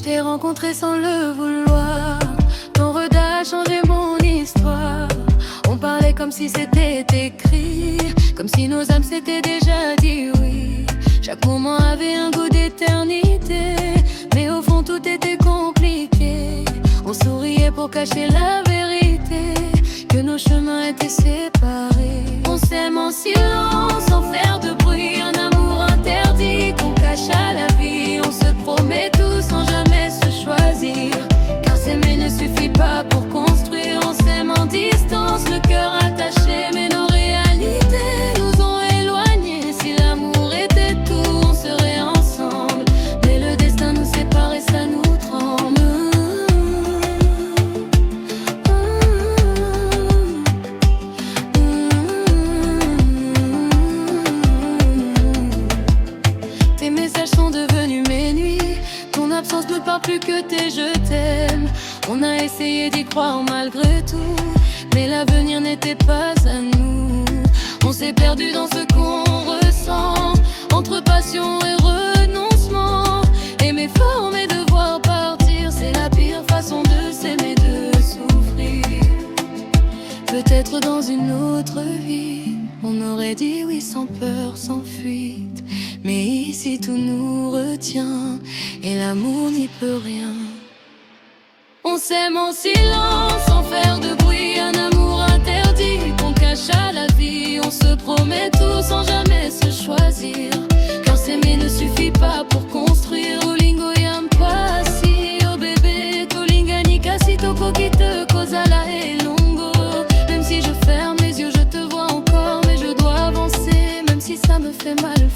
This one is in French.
Je t'ai rencontré sans le vouloir. Ton regard a changé mon histoire. On parlait comme si c'était écrit, comme si nos âmes s'étaient déjà dit oui. Chaque moment avait un goût d'éternité, mais au fond tout était compliqué. On souriait pour cacher la vérité, que nos chemins étaient séparés. On s'aime en silence, sans faire de bruit. Un amour interdit qu'on cache à la vie. On se promet tout sans jamais se choisir, car s'aimer ne suffit pas pour construire. On s'aime en distance, le cœur attaché, mais nos réalités nous ont éloignés. Si l'amour était tout, on serait ensemble, mais le destin nous sépare et ça nous tremble. Tes messages sont devenus mes nuits. Ton absence ne parle plus que tes je t'aime. On a essayé d'y croire malgré tout, mais l'avenir n'était pas à nous. On s'est perdu dans ce qu'on ressent, entre passion et renoncement. Aimer fort mais devoir partir, c'est la pire façon de s'aimer, de souffrir. Peut-être dans une autre vie, on aurait dit oui sans peur, sans fuite. Mais ici tout nous retient, et l'amour n'y peut rien. On s'aime en silence, sans faire de bruit. Un amour interdit qu'on cache à la vie. On se promet tout sans jamais se choisir, car s'aimer ne suffit pas pour construire. Olingo yampasi, oh bébé, tolinga nikasi, toko qui te causa la elongo. Même si je ferme les yeux, je te vois encore, mais je dois avancer, même si ça me fait mal.